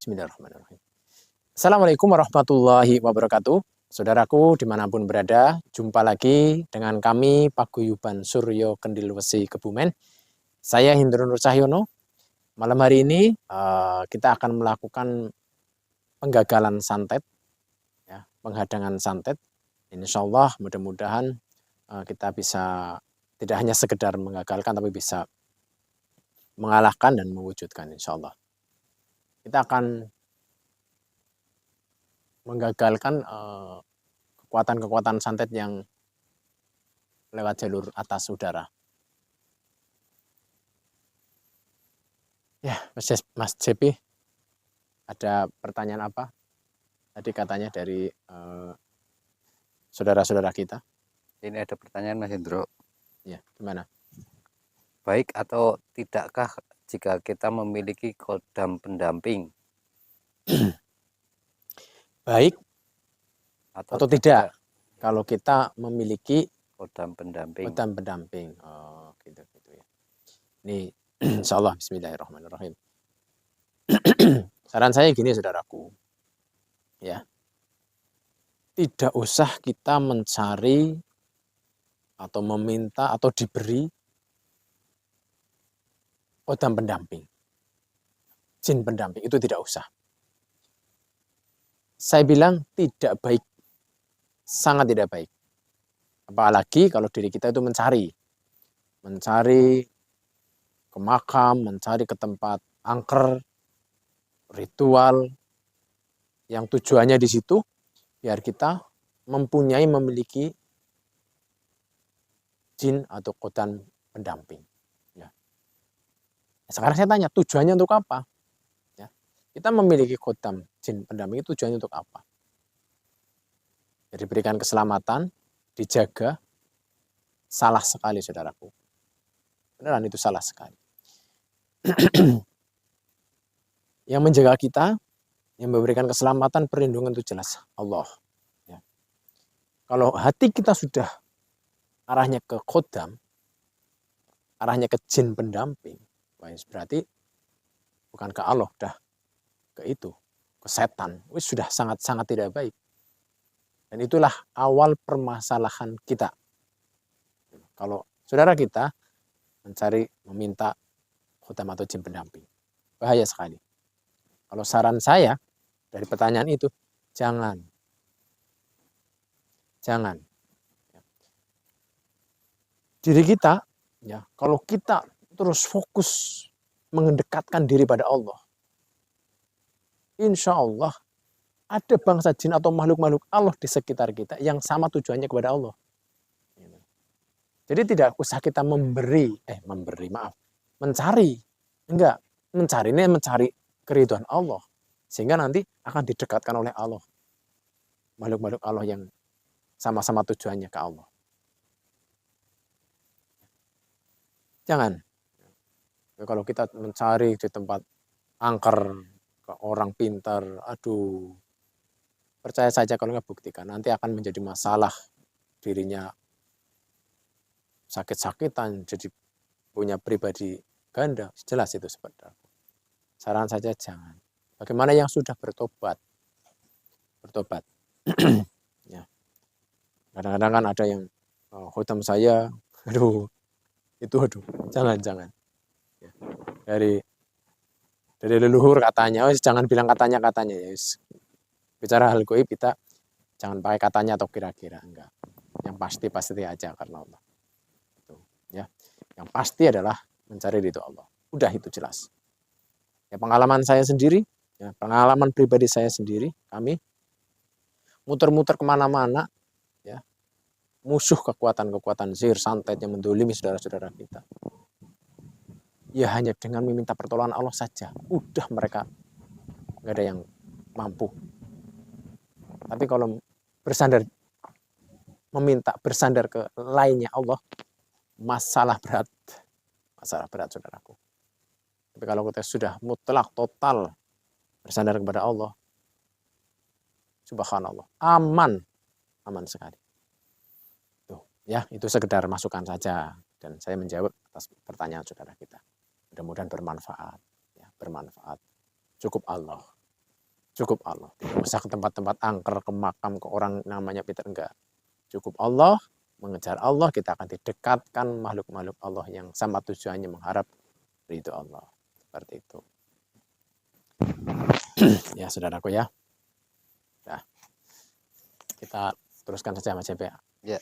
Bismillahirrahmanirrahim. Assalamualaikum warahmatullahi wabarakatuh. Saudaraku dimanapun berada, jumpa lagi dengan kami Paguyuban Suryo Kendil Wesi Kebumen. Saya Hindro Nur Cahyono. Malam hari ini kita akan melakukan penggagalan santet, ya, penghadangan santet. Insya Allah mudah-mudahan kita bisa tidak hanya sekedar menggagalkan, tapi bisa mengalahkan dan mewujudkan insya Allah. Kita akan menggagalkan kekuatan-kekuatan santet yang lewat jalur atas udara. Ya, Mas JP, ada pertanyaan apa? Tadi katanya dari saudara-saudara kita. Ini ada pertanyaan Mas Hendro. Ya, gimana? Baik atau tidakkah jika kita memiliki kodam pendamping? Baik atau tidak kalau kita memiliki kodam pendamping. Oh, gitu ya. Ini insya Allah bismillahirrahmanirrahim. Saran saya gini saudaraku. Ya. Tidak usah kita mencari atau meminta atau diberi kodam pendamping. Jin pendamping itu tidak usah. Saya bilang tidak baik. Sangat tidak baik. Apalagi kalau diri kita itu mencari ke makam, mencari ke tempat angker, ritual, yang tujuannya di situ biar kita memiliki jin atau kodam pendamping. Ya. Sekarang saya tanya, tujuannya untuk apa? Ya. Kita memiliki kodam jin pendamping itu tujuannya untuk apa? Jadi berikan keselamatan, dijaga. Salah sekali saudaraku. Beneran itu salah sekali. Yang menjaga kita, yang memberikan keselamatan, perlindungan itu jelas Allah. Ya. Kalau hati kita sudah arahnya ke kodam, arahnya ke jin pendamping, berarti bukan ke Allah, dah ke itu, ke setan. Sudah sangat-sangat tidak baik. Dan itulah awal permasalahan kita. Kalau saudara kita meminta kodam atau jin pendamping, bahaya sekali. Kalau saran saya dari pertanyaan itu, jangan. Diri kita, ya, kalau kita terus fokus mendekatkan diri pada Allah, insya Allah ada bangsa jin atau makhluk-makhluk Allah di sekitar kita yang sama tujuannya kepada Allah. Jadi tidak usah kita mencari. Enggak, mencari keridhaan Allah. Sehingga nanti akan didekatkan oleh Allah. Makhluk-makhluk Allah yang sama-sama tujuannya ke Allah. Jangan. Kalau kita mencari di tempat angker, ke orang pintar, aduh. Percaya saja kalau nggak buktikan, nanti akan menjadi masalah dirinya sakit-sakitan, jadi punya pribadi ganda. Jelas itu seperti itu. Saran saja jangan. Bagaimana yang sudah bertobat? Ya. Kadang-kadang kan ada yang khotam saya, jangan. Ya. Dari leluhur katanya, jangan bilang katanya ya. Bicara hal goib kita jangan pakai katanya atau kira-kira, enggak. Yang pasti aja karena Allah. Itu, ya. Yang pasti adalah mencari ridho Allah. Udah itu jelas. Ya, pengalaman saya sendiri, ya, pengalaman pribadi saya sendiri, kami muter-muter kemana-mana, ya, musuh kekuatan sihir santet yang mendolimi saudara-saudara kita. Ya hanya dengan meminta pertolongan Allah saja, udah mereka nggak ada yang mampu. Tapi kalau bersandar ke lainnya Allah, masalah berat saudaraku. Tapi kalau kita sudah mutlak total bersandar kepada Allah, subhanallah, aman sekali. Tuh, ya, itu sekedar masukan saja dan saya menjawab atas pertanyaan saudara kita. Mudah-mudahan bermanfaat, ya, bermanfaat. Cukup Allah. Cukup Allah. Tidak usah ke tempat-tempat angker, ke makam, ke orang namanya Peter, enggak. Cukup Allah, mengejar Allah, kita akan didekatkan makhluk-makhluk Allah yang sama tujuannya mengharap ridho Allah. Seperti itu. Ya, saudaraku ya. Nah, kita teruskan saja Mas JP. Ya.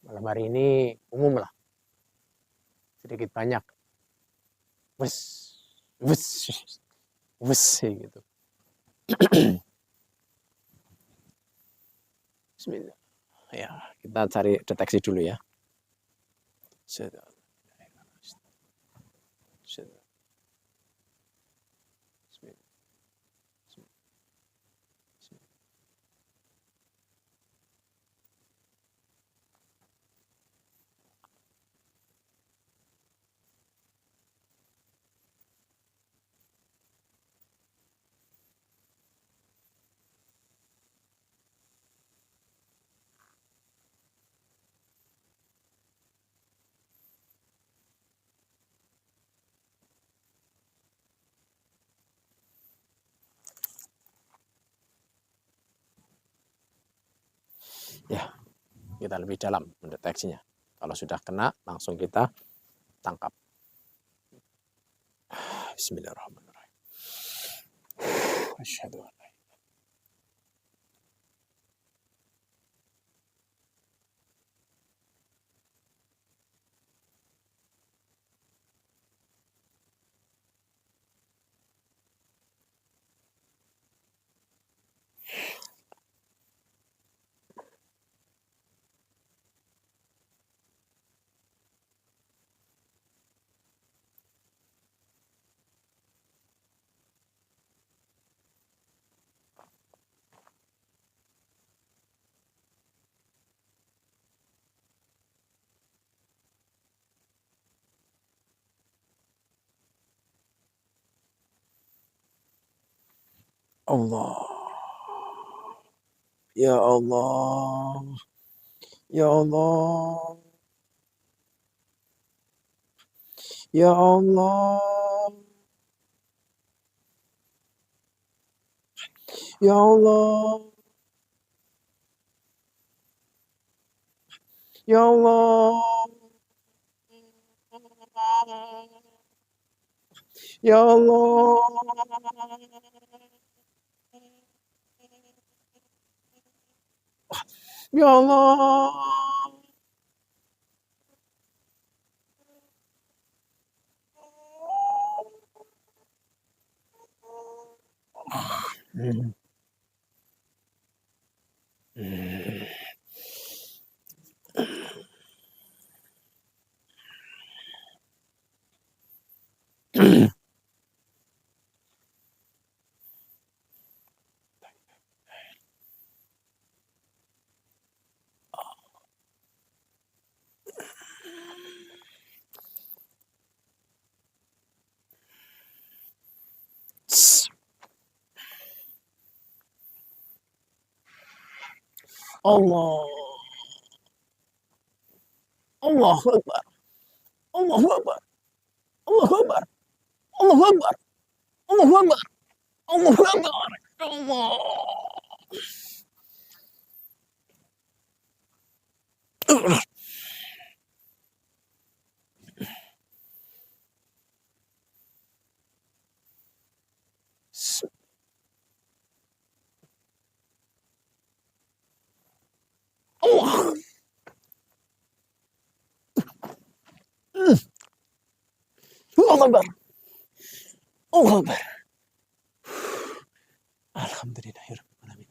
Malam hari ini umum lah. Sedikit banyak. Wes, gitu. Bismillah. Ya, kita cari deteksi dulu ya. Ya, kita lebih dalam mendeteksinya. Kalau sudah kena, langsung kita tangkap. Bismillahirrahmanirrahim. Asyhadu an la Allah. Ya Allah. Ya Allah. Ya Allah. Ya Allah. Ya Allah. Ya Allah. Ya Allah. Hmm. Hmm. Allah. Allahu Akbar. Allahu Akbar. Allahu Akbar. Allahu Akbar. Allahu Akbar. Allahu Akbar. Allah. Allah. Allahu Akbar. Allahu Akbar. Alhamdulillahirabbil alamin.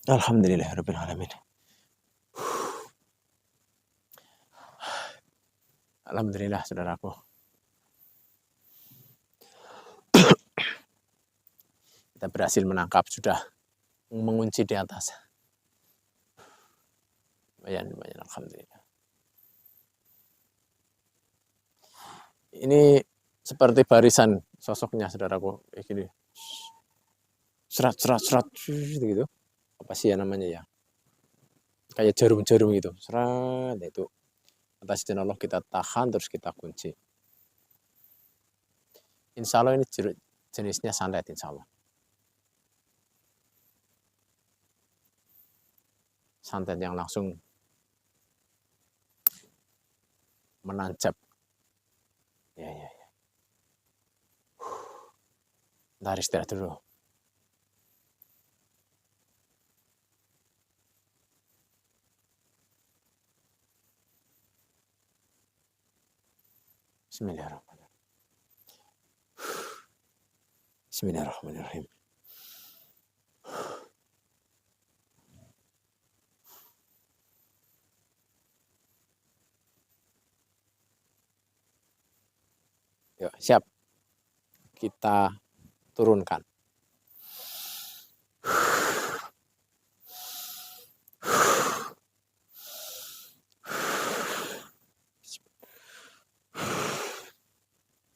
Alhamdulillahirabbil alamin. Alhamdulillah, saudaraku. Kita berhasil menangkap, sudah mengunci di atas. Lumayan, alhamdulillah. Ini seperti barisan sosoknya, saudaraku, kayak gini. Serat gitu. apa sih ya namanya ya, kayak jarum-jarum gitu, seret itu atas izin Allah kita tahan terus kita kunci. Insya Allah ini jenisnya santet insya Allah. Santet yang langsung menancap. Ya. Ntar istirahat dulu. Bismillahirrahmanirrahim. Bismillahirrahmanirrahim. Yuk, siap. Kita turunkan.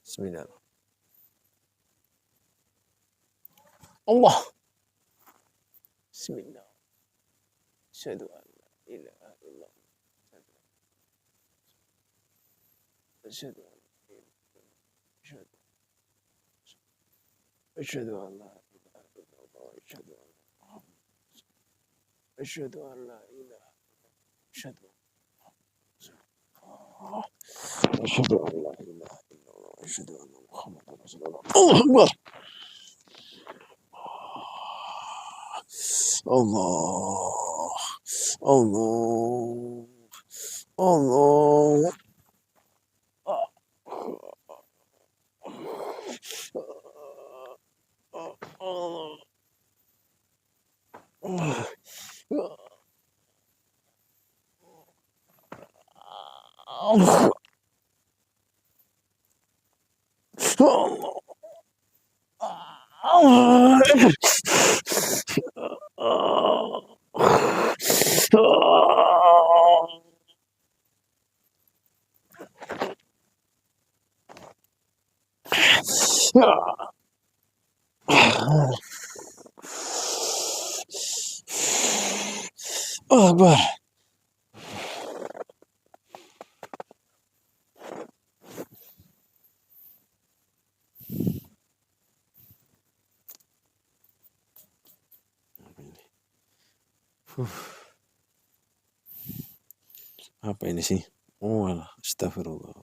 Bismillah. Allah. Bismillah. Asyhadu an la ilaha illallah. Asyhadu an la ilaha illallah. Asyhadu an la ilaha illallah. Asyhadu an la ilaha illallah. Asyhadu an la ilaha illallah. Asyhadu anna Muhammadar Rasulullah. Allahu Akbar. Allah. Allah. Allah. Akbar. Apa ini sih? Oh, astagfirullah.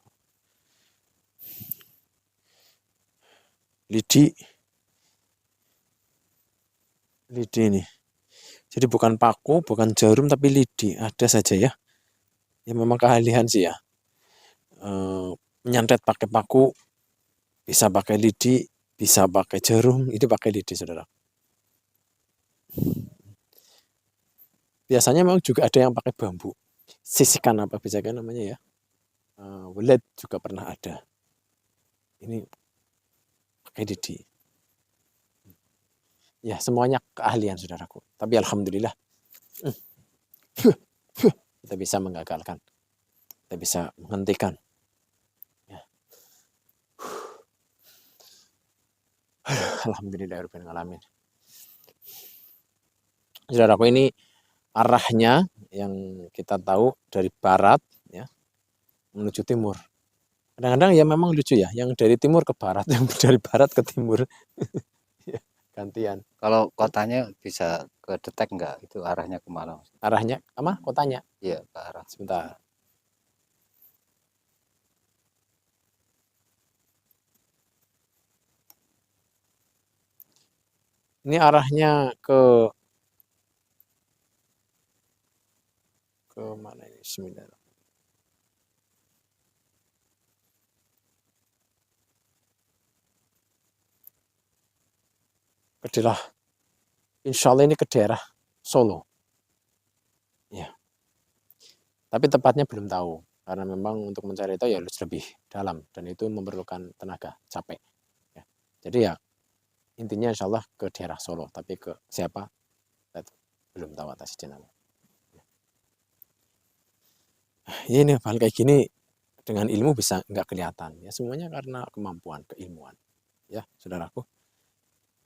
Lidi ini. Jadi bukan paku, bukan jarum, tapi lidi. Ada saja ya. Ya memang keahlian sih ya. Menyantet pakai paku, bisa pakai lidi, bisa pakai jarum, itu pakai lidi, saudara. Biasanya memang juga ada yang pakai bambu. Sisikan apa bisa kan namanya ya. Welet juga pernah ada. Ini pakai lidi. Ya semuanya keahlian saudaraku. Tapi alhamdulillah kita bisa menggagalkan. Kita bisa menghentikan. Ya. Alhamdulillahirabbil alamin. Saudaraku, ini arahnya yang kita tahu dari barat ya menuju timur. Kadang-kadang ya memang lucu ya, yang dari timur ke barat, yang dari barat ke timur. Gantian. Kalau kotanya bisa kedetek nggak itu arahnya kemana? Arahnya apa? Kotanya? Iya, ke arah. Sebentar. Ini arahnya ke mana ini? Bismillah. Ke daerah. Insya Allah ini ke daerah Solo. Ya. Tapi tepatnya belum tahu. Karena memang untuk mencari itu ya harus lebih dalam. Dan itu memerlukan tenaga, capek. Ya. Jadi ya intinya insya Allah ke daerah Solo. Tapi ke siapa? Belum tahu atas izin Allah. Ini hal kayak gini dengan ilmu bisa nggak kelihatan. Ya semuanya karena kemampuan, keilmuan. Ya saudaraku.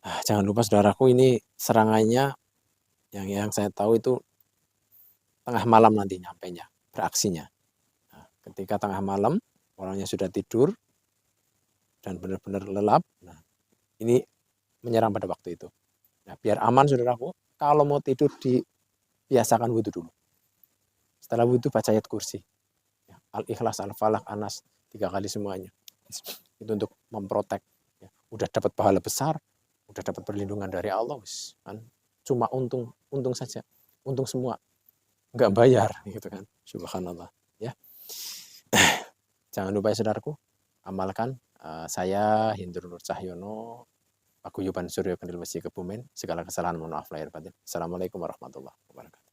Jangan lupa saudaraku, ini serangannya Yang saya tahu itu tengah malam nanti nyampainya, beraksinya. Nah, ketika tengah malam, orangnya sudah tidur dan benar-benar lelap. Nah, ini menyerang pada waktu itu. Nah, biar aman saudaraku, kalau mau tidur dibiasakan wudhu dulu. Setelah wudhu baca ayat kursi. Al-Ikhlas, Al-Falaq, Anas 3 kali semuanya. Itu untuk memprotek. Ya, udah dapat pahala besar, udah dapat perlindungan dari Allah, kan? Cuma untung saja, untung semua, nggak bayar, gitu kan? Subhanallah, ya. Jangan lupa ya saudaraku, amalkan. Saya Hindur Nur Cahyono, Paguyuban Suryo Kendil Wesi Kebumen. Segala kesalahan mohon maaf lahir batin. Assalamualaikum warahmatullahi wabarakatuh.